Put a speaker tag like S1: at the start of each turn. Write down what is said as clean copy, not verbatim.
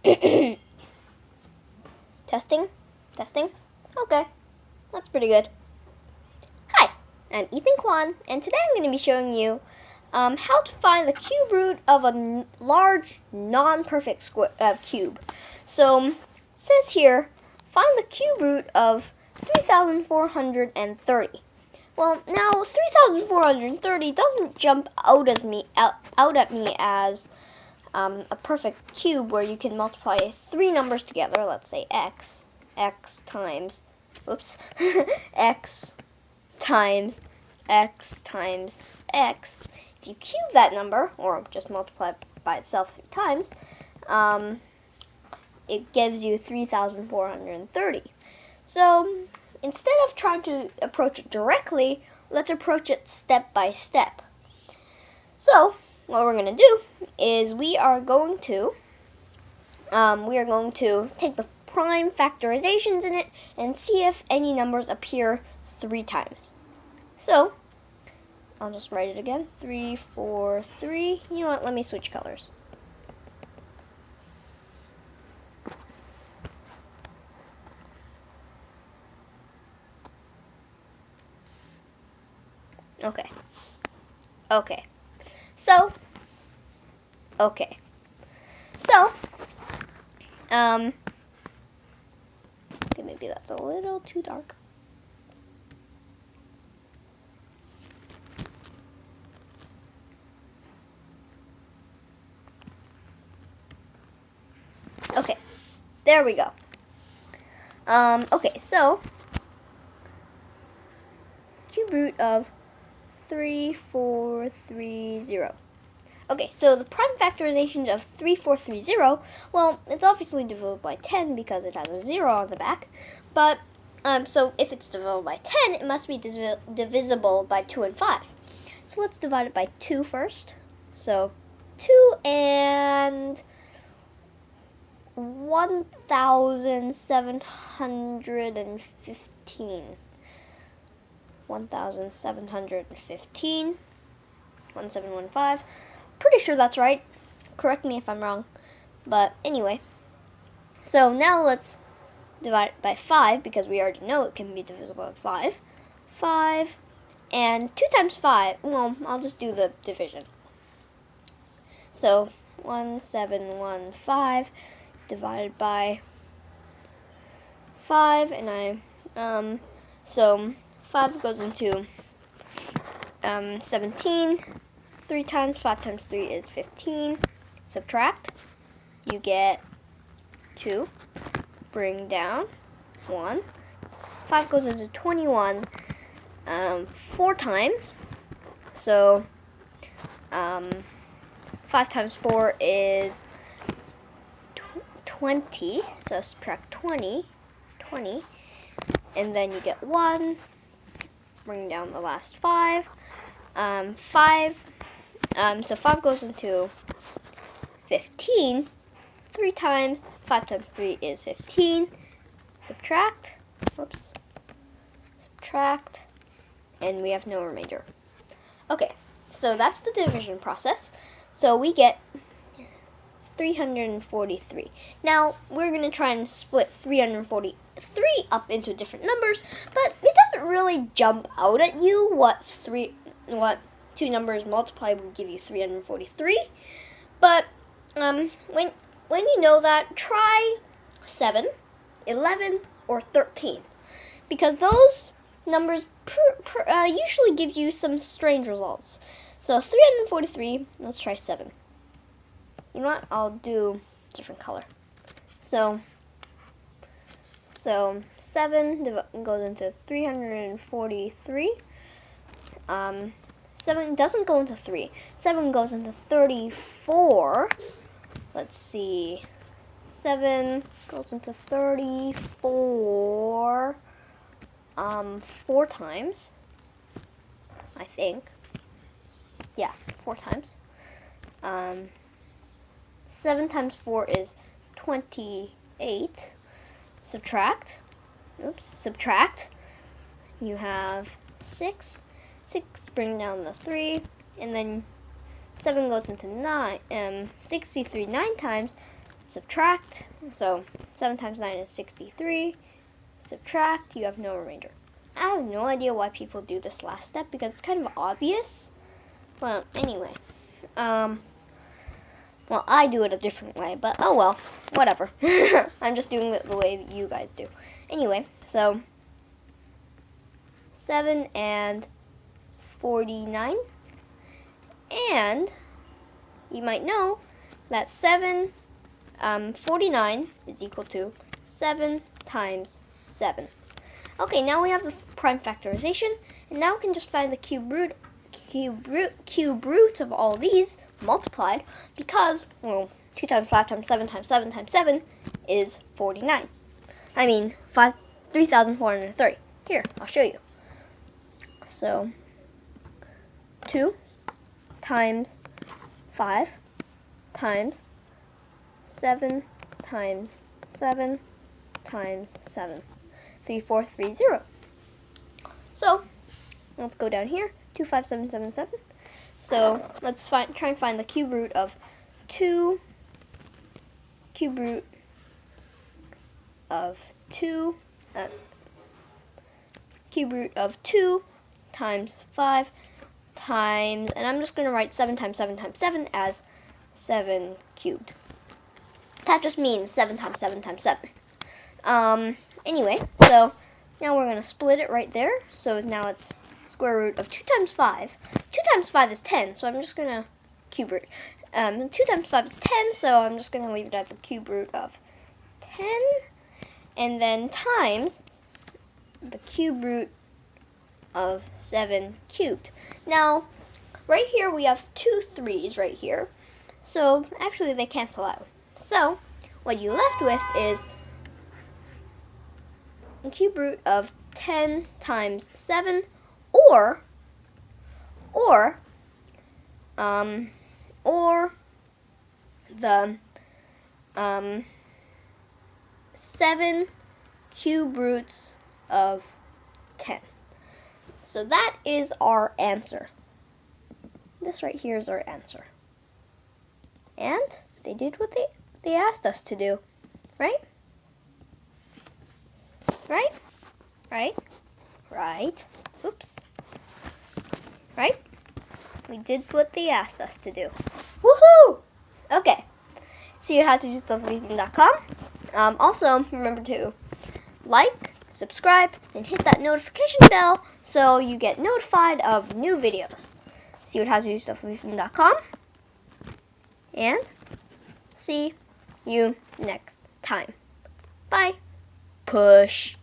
S1: Testing? Testing? Okay, that's pretty good. Hi, I'm Ethan Kwan, and today I'm going to be showing you how to find the cube root of a large, non-perfect cube. So, it says here, find the cube root of 3,430. Well, now 3,430 doesn't jump out at me as a perfect cube where you can multiply three numbers together. Let's say x times, x times x times x. If you cube that number, or just multiply it by itself 3 times, it gives you 3,430. So instead of trying to approach it directly, let's approach it step by step. So what we're going to do is we are going to take the prime factorizations in it and see if any numbers appear 3 times. So I'll just write it again. 3, 4, 3. You know what? Let me switch colors. Okay. Okay. So, okay. So, okay, maybe that's a little too dark. Okay, there we go. Okay, so cube root of 3430. Okay, so the prime factorization of 3430, well, it's obviously divisible by 10 because it has a 0 on the back, but, so if it's divisible by 10, it must be divisible by 2 and 5. So let's divide it by 2 first. So 2 and 1,715. 1,715. 1715. Pretty sure that's right. Correct me if I'm wrong. But anyway. So now let's divide it by 5 because we already know it can be divisible by 5. 5 and 2 times 5. Well, I'll just do the division. So 1715 divided by 5, and so 5 goes into 17. 3 times 5 times 3 is 15. Subtract. You get 2. Bring down 1. 5 goes into 21 4 times. So 5 times 4 is 20. So subtract 20. And then you get 1. Bring down the last 5. 5 goes into 15. 3 times 5 times 3 is 15. Subtract. Subtract. And we have no remainder. Okay, so that's the division process. So we get 343. Now, we're going to try and split 343 up into different numbers, but it doesn't really jump out at you what 2 numbers multiplied would give you 343. But when you know that, try 7, 11, or 13, because those numbers usually give you some strange results. So 343, let's try 7. You know what? I'll do different color. So 7 goes into 343. 7 doesn't go into 3. 7 goes into 34. Let's see. 7 goes into 34 4 times. I think. Yeah, 4 times. 7 times 4 is 28. Subtract. Subtract. You have 6. 6, bring down the 3, and then 7 goes into 9. 63 9 times. subtract. So 7 times 9 is 63. Subtract, you have no remainder. I have no idea why people do this last step because it's kind of obvious. Well, anyway. Well, I do it a different way, but oh well, whatever. I'm just doing it the way that you guys do. Anyway, so 7 and 49. And you might know that 49 is equal to 7 times 7. Okay, now we have the prime factorization, and now we can just find the cube root of all these multiplied because, well, 2 times 5 times 7 times 7 times 7 is 49. I mean, 3,430. Here, I'll show you. So, 2 times 5 times 7 times 7 times 7. 3430. So, let's go down here. 25777. So, let's try and find the cube root of 2 cube root of 2 times 5 times, and I'm just going to write 7 times 7 times 7 as 7 cubed. That just means 7 times 7 times 7. Anyway, so now we're going to split it right there. So now it's square root of 2 times 5. 2 times 5 is 10, so I'm just going to cube root. 2 times 5 is 10, so I'm just going to leave it at the cube root of 10. And then times the cube root of 7 cubed. Now, right here we have 2 3's right here. So, actually they cancel out. So, what you're left with is the cube root of 10 times 7 or the 7 cube roots of 10. So that is our answer. This right here is our answer. And they did what they asked us to do, right? Right? Right? Right? Oops. Right? We did what they asked us to do. Woohoo! Okay. See you at howtodostuffleafing.com. Also, remember to like, subscribe, and hit that notification bell so you get notified of new videos. See you at howtodostuffleafing.com. And see you next time. Bye. Push.